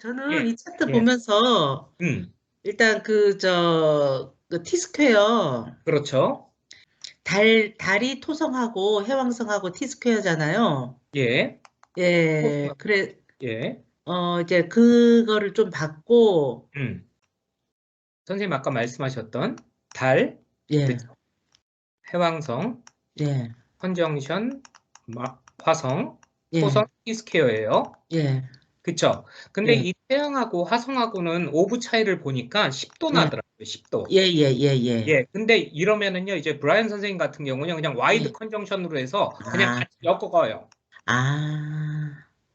저는 예, 이 차트 예, 보면서 일단 그 T스퀘어 그렇죠. 달이 토성하고 해왕성하고 T스퀘어잖아요. 예, 예, 그래, 예, 이제 그거를 좀 받고, 음. 선생님 아까 말씀하셨던 달, 예, 그쵸? 해왕성, 예, 컨정션, 화성, 예, 토성, T스퀘어예요. 예, 그쵸? 근데 예, 이 태양하고 화성하고는 오브 차이를 보니까 10도 예, 나더라고요. 10도. 예, 예, 예, 예, 예, 근데 이러면은요, 이제 브라이언 선생님 같은 경우는 그냥 와이드 예. 컨정션으로 해서 그냥 아, 같이 엮어가요. 아,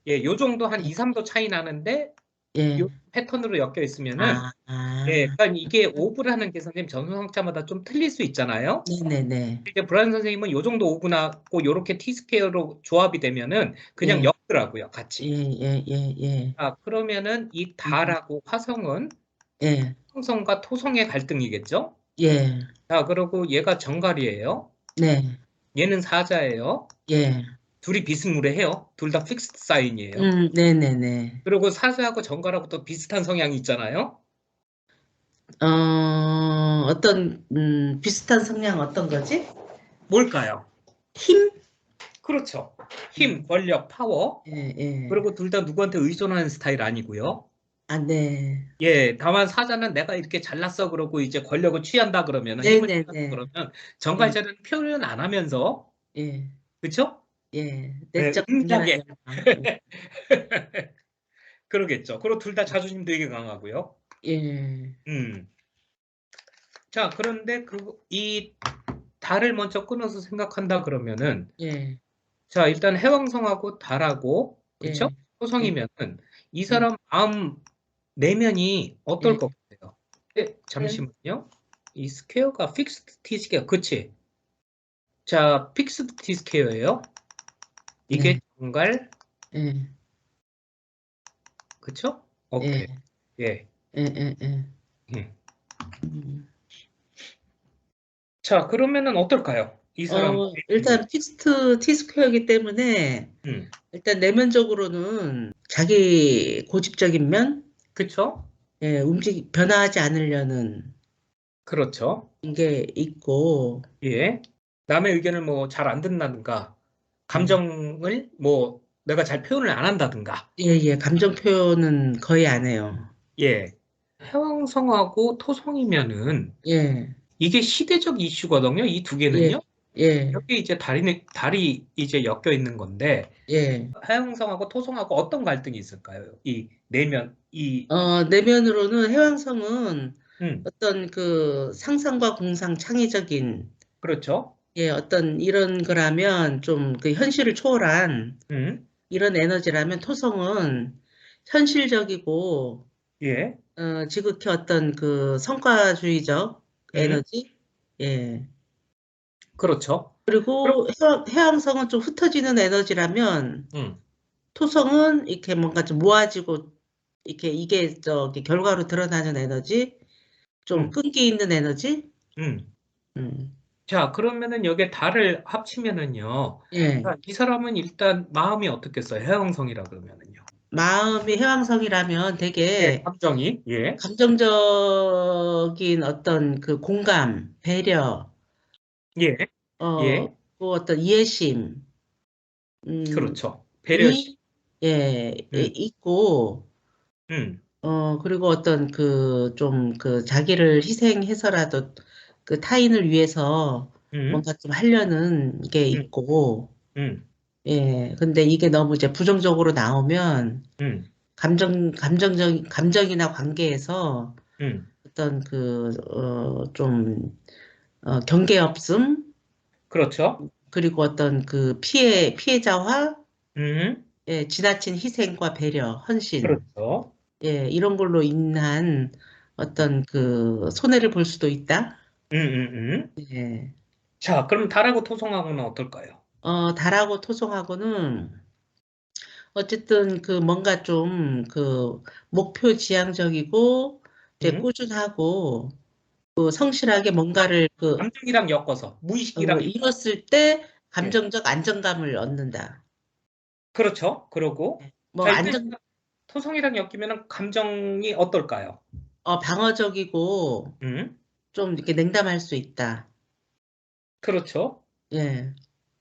예, 요 정도 한 예, 2, 3도 차이 나는데 요 예, 패턴으로 엮여 있으면은 아, 예, 아, 그러니까 이게 오브라는 게 선생님 전소성자마다 좀 틀릴 수 있잖아요. 네네네. 이제 브라이언 선생님은 요 정도 오브나고 요렇게 T스퀘어로 조합이 되면은 그냥 예, 엮더라고요, 예, 같이. 예, 예, 예, 아, 그러면은 이 음, 달하고 화성은 예, 형성과 토성의 갈등이겠죠? 예, 자, 그리고 얘가 정갈이에요. 네, 얘는 사자예요. 예, 둘이 비스무리해요. 둘 다 픽스드 사인이에요. 네네네. 그리고 사자하고 정갈하고 또 비슷한 성향이 있잖아요. 비슷한 성향 어떤 거지? 뭘까요? 힘? 그렇죠. 힘, 음, 권력, 파워. 예, 예. 그리고 둘 다 누구한테 의존하는 스타일 아니고요. 아, 네. 예, 다만 사자는 내가 이렇게 잘났어 그러고 이제 권력을 취한다 그러면 힘을 취한다 네네네. 그러면 예, 정갈자는 표현 안 하면서 예, 그렇죠? 예. 예, 내적 단련한 은밀하게 영광. 그러겠죠. 그리고 둘 다 자존심 되게 강하고요. 예, 음. 자, 그런데 이 달을 먼저 끊어서 생각한다 그러면은 예, 자, 일단 해왕성하고 달하고 그쵸? 예, 예, 토성이면은 이 예, 사람 마음 내면이 어떨 예, 것 같아요? 예, 잠시만요. 이 스퀘어가 픽스드 T 스퀘어, 그치? 자, 픽스드 T 스퀘어예요. 이게 네, 정갈, 예, 그쵸? 예, 오케이. 예. 예, 예, 예. 음. 음. 자, 그러면은 어떨까요? 이 사람 내면이. 일단 픽스트 T스퀘어이기 때문에 음. 일단 내면적으로는 자기 고집적인 면, 그쵸? 예, 변화하지 않으려는 그렇죠. 게 있고, 예. 남의 의견을 뭐 잘 안 듣는다든가, 예, 감정을 뭐 내가 잘 표현을 안 한다든가, 예, 예, 감정 표현은 거의 안 해요. 예. 해왕성하고 토성이면은 예, 이게 시대적 이슈거든요. 이 두 예, 개는요. 예, 여기 이제 달이 이제 엮여 있는 건데, 예. 해왕성하고 토성하고 어떤 갈등이 있을까요? 이 내면, 내면으로는 해왕성은 음, 어떤 그 상상과 공상 창의적인, 그렇죠. 예, 어떤 이런 거라면 좀 그 현실을 초월한 음, 이런 에너지라면 토성은 현실적이고, 예, 지극히 어떤 그 성과주의적 음, 에너지? 예. 그렇죠. 그럼, 그리고 해왕성은 좀 흩어지는 에너지라면 음, 토성은 이렇게 뭔가 좀 모아지고 이렇게 이게 저기 결과로 드러나는 에너지? 좀 음, 끈기 있는 에너지? 음. 음. 자, 그러면은 여기에 달을 합치면은요. 예. 자, 이 사람은 일단 마음이 어떻겠어요? 해왕성이라 그러면은요. 마음이 해왕성이라면 예, 되게 감정이, 예, 감정적인 어떤 그 공감, 배려, 예, 예, 그 어떤 이해심, 음, 그렇죠. 배려심, 이, 예, 음, 있고, 음, 그리고 어떤 그 좀 그 자기를 희생해서라도 그 타인을 위해서 음, 뭔가 좀 하려는 게 음, 있고, 음, 예, 근데 이게 너무 이제 부정적으로 나오면 음, 감정이나 관계에서 음, 어떤 경계 없음, 그렇죠. 그리고 어떤 그 피해자화, 음, 예, 지나친 희생과 배려, 헌신, 그렇죠. 예, 이런 걸로 인한 어떤 그 손해를 볼 수도 있다. 음, 음, 음. 예. 자, 그럼 달하고 토성하고는 어떨까요? 달하고 토성하고는 어쨌든 그 뭔가 좀 그 목표 지향적이고 이제 음, 꾸준하고 그 성실하게 뭔가를 감정이랑 엮어서, 무의식이랑 엮어서. 이뤘을 때 예, 감정적 안정감을 얻는다. 그렇죠. 그러고, 뭐 자, 일단 토성이랑 엮이면 감정이 어떨까요? 방어적이고 좀 이렇게 냉담할 수 있다. 그렇죠. 예,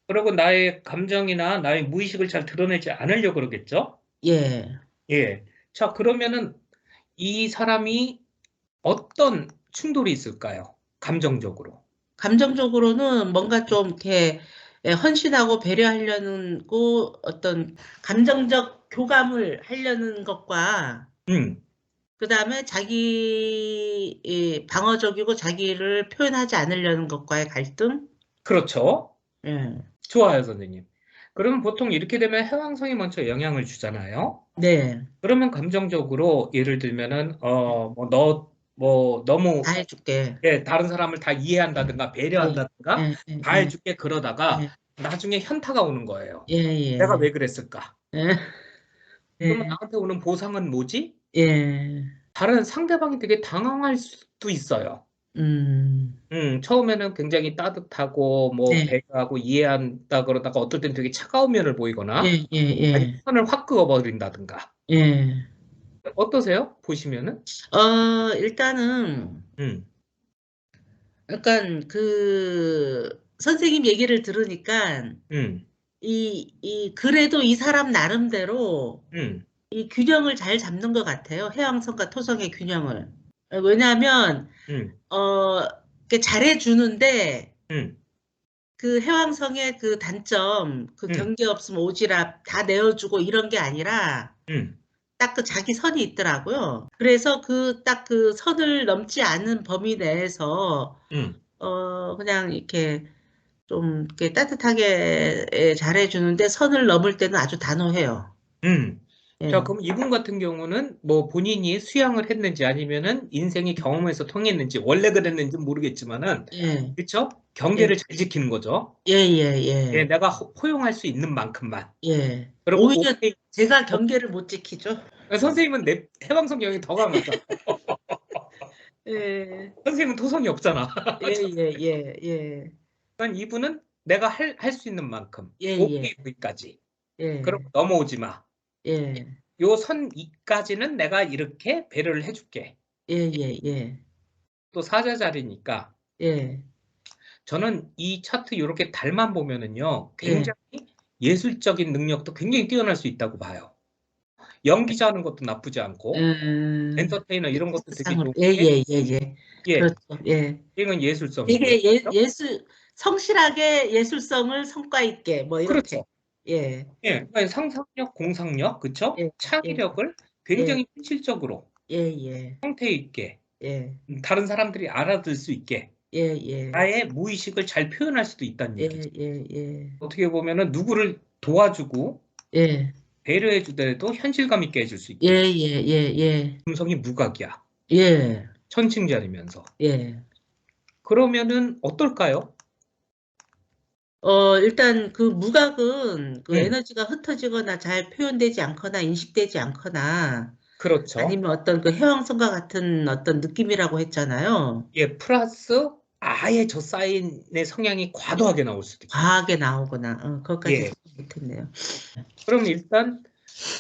그리고 나의 감정이나 나의 무의식을 잘 드러내지 않으려고 그러겠죠? 예. 예. 자, 그러면은 이 사람이 어떤 충돌이 있을까요? 감정적으로. 감정적으로는 뭔가 좀 이렇게 헌신하고 배려하려는 어떤 감정적 교감을 하려는 것과 음, 그다음에 자기 방어적이고 자기를 표현하지 않으려는 것과의 갈등? 그렇죠. 예. 좋아요, 선생님. 그러면 보통 이렇게 되면 해왕성이 먼저 영향을 주잖아요. 네. 그러면 감정적으로 예를 들면은 다 너무 해줄게. 예, 다른 사람을 다 이해한다든가 예, 배려한다든가 예, 예, 다 예, 해줄게 그러다가 예, 나중에 현타가 오는 거예요. 예, 내가 예, 왜 그랬을까? 예, 그러면 예, 나한테 오는 보상은 뭐지? 예. 다른 상대방이 되게 당황할 수도 있어요. 음, 처음에는 굉장히 따뜻하고 뭐 네, 배려하고 이해한다 그러다가 어떨 땐 되게 차가운 면을 보이거나 예, 예, 아니 예, 선을 확 그어버린다든가 예. 어떠세요? 보시면은 일단은, 음, 약간 선생님 얘기를 들으니까, 음, 그래도 이 사람 나름대로 음, 이 균형을 잘 잡는 것 같아요. 해왕성과 토성의 균형을. 왜냐하면, 음, 이렇게 잘해주는데, 음, 그 해왕성의 그 단점, 그 음, 경계 없으면 오지랖 다 내어주고 이런 게 아니라, 음, 딱 그 자기 선이 있더라고요. 그래서 딱 그 선을 넘지 않은 범위 내에서, 음, 그냥 이렇게 좀 이렇게 따뜻하게 잘해주는데 선을 넘을 때는 아주 단호해요. 음. 자, 예, 그럼 이분 같은 경우는 뭐 본인이 수양을 했는지 아니면은 인생의 경험에서 통했는지 원래 그랬는지 모르겠지만은 예, 그쵸? 예, 경계를 잘 지키는 거죠. 예, 예, 예, 예, 내가 허용할 수 있는 만큼만. 예. 그리고 오히려 오케이. 제가 경계를 못 지키죠. 선생님은 내 해방성경이 더 강하다. 예, 선생님은 토성이 없잖아. 예, 예, 예, 예, 그러니까 이분은 내가 할 수 있는 만큼. 예, 예, 오케이, 여기까지. 그리고 예, 넘어오지 마. 예, 요 선 이까지는 내가 이렇게 배려를 해줄게. 예, 예, 예, 또 사자자리니까 예, 저는 이 차트 이렇게 달만 보면은요, 예. 굉장히 예술적인 능력도 굉장히 뛰어날 수 있다고 봐요. 연기자 하는 것도 나쁘지 않고, 음, 엔터테이너 이런 것도 되게 상으로. 좋은 예, 게, 예, 예, 예. 예, 그렇죠. 예. 이건 예술성이고요. 되게 성실하게 예술성을 성과 있게, 뭐, 이렇게. 그렇죠. 예, 예, 그러니까 상상력, 공상력, 그쵸? 예, 예, 창의력을 예, 굉장히 실질적으로 예, 예, 형태 있게, 예, 다른 사람들이 알아들 수 있게, 예, 예, 나의 무의식을 잘 표현할 수도 있다는 예, 얘기죠. 예, 예, 어떻게 보면은 누구를 도와주고 예, 배려해 주더라도 현실감 있게 해줄 수 예, 있고, 예, 예, 예, 금성이 무각이야. 예, 천칭자리면서. 예. 그러면은 어떨까요? 일단 그 무각은 그 음, 에너지가 흩어지거나 잘 표현되지 않거나 인식되지 않거나 그렇죠. 아니면 어떤 그 해왕성과 같은 어떤 느낌이라고 했잖아요. 예, 플러스 아예 저 사인의 성향이 과도하게 나올 수도 있고. 과하게 나오거나, 그것까지 예. 생각 못했네요. 그럼 일단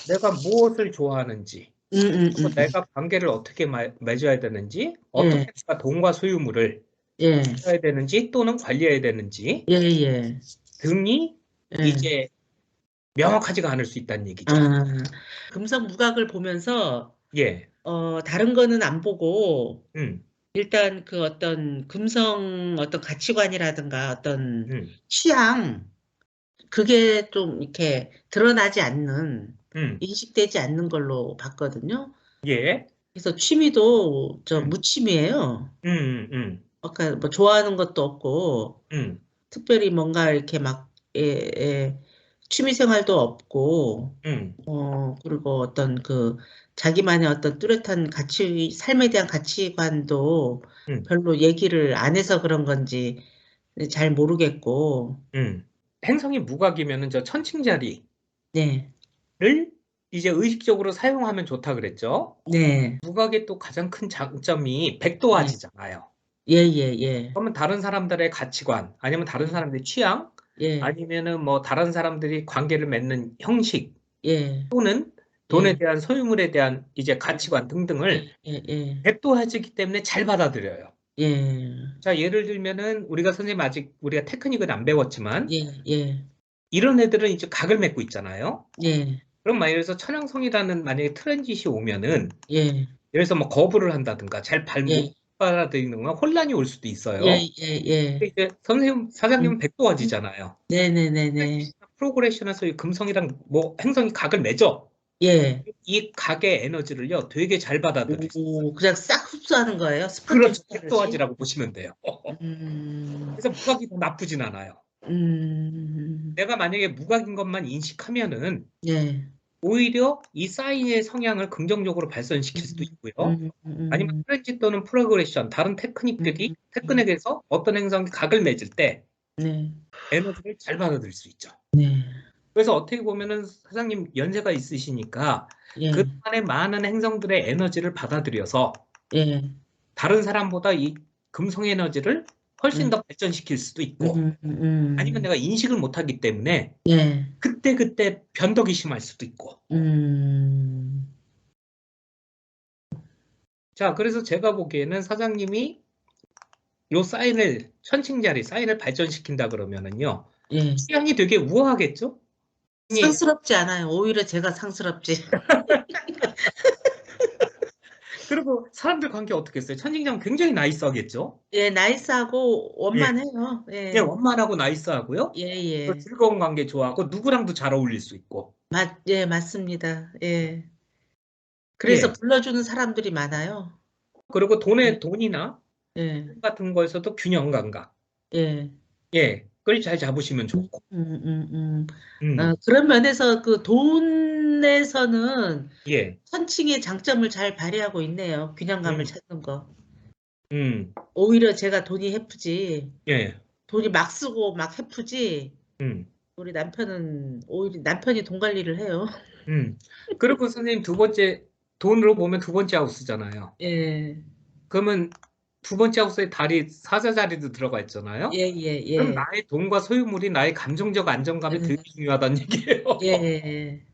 내가 무엇을 좋아하는지, 그리고 내가 관계를 어떻게 맺어야 되는지, 예, 어떻게 내가 돈과 소유물을 예, 써야 되는지 또는 관리해야 되는지 예, 예, 등이 예. 이제 명확하지가 않을 수 있다는 얘기죠. 아, 금성 무각을 보면서, 예. 다른 거는 안 보고, 음, 일단 그 어떤 금성 어떤 가치관이라든가 어떤 음, 취향, 그게 좀 이렇게 드러나지 않는, 음, 인식되지 않는 걸로 봤거든요. 예. 그래서 취미도 저 음, 무취미예요. 음. 아까 뭐 좋아하는 것도 없고, 음, 특별히 뭔가 이렇게 막, 취미 생활도 없고, 음, 그리고 어떤 자기만의 어떤 뚜렷한 삶에 대한 가치관도 음, 별로 얘기를 안 해서 그런 건지 잘 모르겠고, 행성이 무각이면은 저 천칭자리를 네, 이제 의식적으로 사용하면 좋다 그랬죠. 네, 무각의 또 가장 큰 장점이 예, 백도화지잖아요. 예, 예, 예, 그러면 다른 사람들의 가치관, 아니면 다른 사람들의 취향, 예, 아니면은 뭐 다른 사람들이 관계를 맺는 형식, 예, 또는 돈에 예, 대한 소유물에 대한 이제 가치관 등등을 예, 백도화지기 때문에 잘 받아들여요. 예, 자, 예를 들면은 우리가 선생님 아직 우리가 테크닉은 안 배웠지만 예, 예, 이런 애들은 이제 각을 맺고 있잖아요. 예, 그럼 만약에 서 천왕성이라는 만약에 트랜짓이 오면은 예, 예, 그래서 뭐 거부를 한다든가 잘 못 예, 받아들이는 건 혼란이 올 수도 예, 있어요. 예, 예. 근데 이제 선생님, 사장님은 음, 백도화지잖아요. 네네네네. 프로그레션에서 이 금성이랑 뭐 행성이 각을 맺어. 예. 이 각의 에너지를요, 되게 잘 받아들일 수 있어요. 오, 그냥 싹 흡수하는 거예요? 스펀지 그렇죠. 흡수하듯이? 백도화지라고 보시면 돼요. 음, 그래서 무각이 더 나쁘진 않아요. 음, 내가 만약에 무각인 것만 인식하면은 예. 오히려 이 사인의 성향을 긍정적으로 발전시킬 수도 음, 있고요. 음, 아니면 음, 트렌지 또는 프로그레션, 다른 테크닉들이 음, 테크닉에서 어떤 행성이 각을 맺을 때 네, 에너지를 잘 받아들일 수 있죠. 네, 그래서 어떻게 보면은 사장님 연세가 있으시니까 예, 그동안의 많은 행성들의 에너지를 받아들여서 예, 다른 사람보다 이 금성 에너지를 훨씬 음, 더 발전시킬 수도 있고 아니면 내가 인식을 못하기 때문에 예, 그때그때 변덕이 심할 수도 있고. 음, 자, 그래서 제가 보기에는 사장님이 요 사인을, 천칭자리 사인을 발전시킨다 그러면은요, 예. 취향이 되게 우아하겠죠? 이- 상스럽지 않아요. 오히려 제가 상스럽지. 그리고 사람들 관계 어떻게 했어요? 천칭자는 굉장히 나이스하겠죠? 예, 나이스하고 예, 원만해요. 예, 예, 원만하고 나이스하고요. 예, 또 예. 즐거운 관계 좋아하고 누구랑도 잘 어울릴 수 있고. 예, 맞습니다. 예. 그래서 예. 불러주는 사람들이 많아요. 그리고 예, 돈이나 예, 돈 같은 거에서도 균형 감각. 예. 예. 그걸 잘 잡으시면 음, 좋고. 음, 음, 음. 음. 그런 면에서 그 돈에서는 예. 선칭의 장점을 잘 발휘하고 있네요. 균형감을 음. 찾는 거. 음. 오히려 제가 돈이 해프지. 예. 돈이 막 쓰고 막 해프지. 음. 우리 남편은 오히려 남편이 돈 관리를 해요. 음. 그리고 선생님 두 번째, 돈으로 보면 두 번째 하우스잖아요. 예, 그러면 두 번째 하우스에 달이 사자 자리도 들어가 예, 있잖아요. 예, 그럼 예. 나의 돈과 소유물이 나의 감정적 안정감이 되게 중요하다는 얘기예요. 예, 예,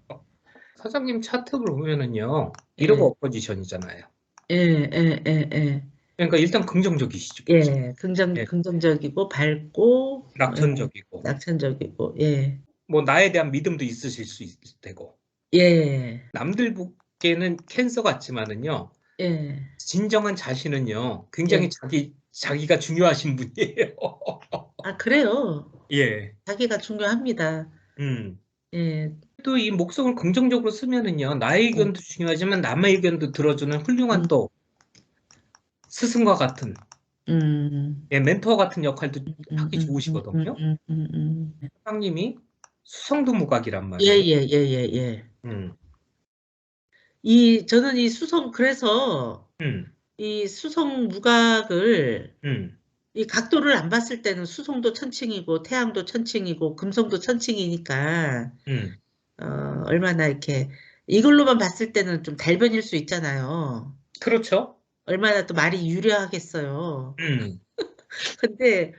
사장님 차트를 보면은요, 이러고 예, 엎어지션이잖아요. 예, 예, 예, 예. 그러니까 일단 긍정적이시죠. 예, 예, 긍정적이고 밝고, 예, 낙천적이고, 낙천적이고, 예, 뭐 나에 대한 믿음도 있으실 수 있을 테고. 예, 남들 보기에는 캔서 같지만은요, 예, 진정한 자신은요, 굉장히 예. 자기가 중요하신 분이에요. 아, 그래요. 예. 자기가 중요합니다. 음. 예, 또 이 목성을 긍정적으로 쓰면은요, 나의 예, 의견도 중요하지만 남의 의견도 들어주는 훌륭한 음, 또 스승과 같은, 음, 예, 멘토 같은 역할도 음, 하기 음, 음, 음, 좋으시거든요. 음, 사장님이 수성도 무각이란 예, 말이에요. 예, 예, 예, 예. 음, 저는 이 수성, 그래서 음, 이 수성 무각을 음, 이 각도를 안 봤을 때는 수성도 천칭이고 태양도 천칭이고 금성도 천칭이니까 음. 어, 얼마나 이렇게 이걸로만 봤을 때는 좀 달변일 수 있잖아요. 그렇죠. 얼마나 또 말이 유려하겠어요. 음, 근데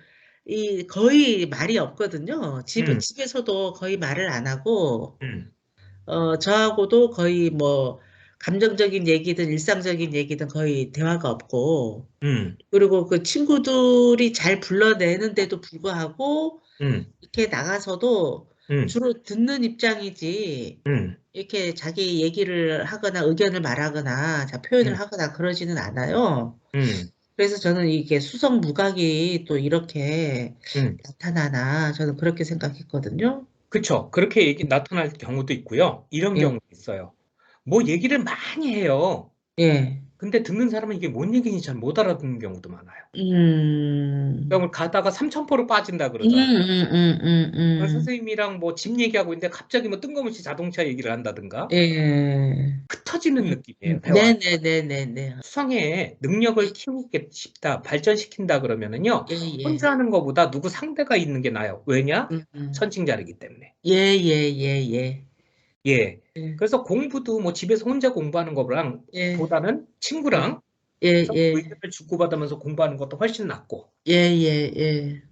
이 거의 말이 없거든요. 음, 집에서도 거의 말을 안 하고 음, 저하고도 거의 뭐 감정적인 얘기든 일상적인 얘기든 거의 대화가 없고 음, 그리고 그 친구들이 잘 불러내는데도 불구하고 음, 이렇게 나가서도 음, 주로 듣는 입장이지 음, 이렇게 자기 얘기를 하거나 의견을 말하거나 자 표현을 음, 하거나 그러지는 않아요. 음, 그래서 저는 이게 수성무각이 또 이렇게 음. 나타나나 저는 그렇게 생각했거든요. 그쵸. 그렇게 나타날 경우도 있고요. 이런 예, 경우도 있어요. 뭐 얘기를 많이 해요. 예, 근데 듣는 사람은 이게 뭔 얘기인지 잘 못 알아듣는 경우도 많아요. 음, 그러니까 가다가 삼천포로 빠진다 음, 그러잖아요. 음. 선생님이랑 뭐 집 얘기하고 있는데 갑자기 뭐 뜬금없이 자동차 얘기를 한다든가 예, 흩어지는 느낌이에요, 대화가. 네네네네네. 수성의 능력을 키우고 싶다, 발전시킨다 그러면은요, 예, 예. 혼자 하는 것보다 누구 상대가 있는 게 나아요. 왜냐? 천칭자리기 때문에. 예, 예, 예, 예. 예. 예, 그래서 공부도 뭐 집에서 혼자 공부하는 것보다는 예, 예, 친구랑 예, 서로 예, 의견을 주고받으면서 공부하는 것도 훨씬 낫고. 예, 예, 예.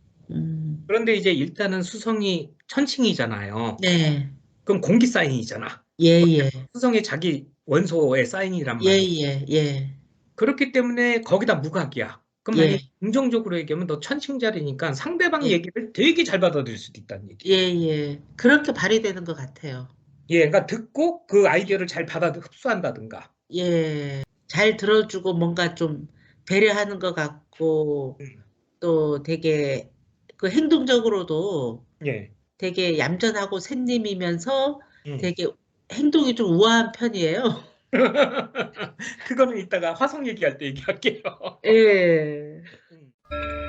그런데 이제 일단은 수성이 천칭이잖아요. 네, 그럼 공기 사인이잖아. 예예. 수성이 자기 원소의 사인이란 말이야. 예예. 예. 그렇기 때문에 거기다 무각이야. 그럼 예. 만약에 긍정적으로 얘기하면 너 천칭잘이니까 상대방 예. 얘기를 되게 잘 받아들일 수도 있다는 얘기야. 예예. 그렇게 발휘되는 것 같아요. 예, 그러니까 듣고 그 아이디어를 잘 흡수한다든가. 예. 잘 들어주고 뭔가 좀 배려하는 것 같고 음. 또 되게 그 행동적으로도 예. 되게 얌전하고 샌님이면서 음. 되게 행동이 좀 우아한 편이에요. 그거는 이따가 화성 얘기할 때 얘기할게요. 예. 음.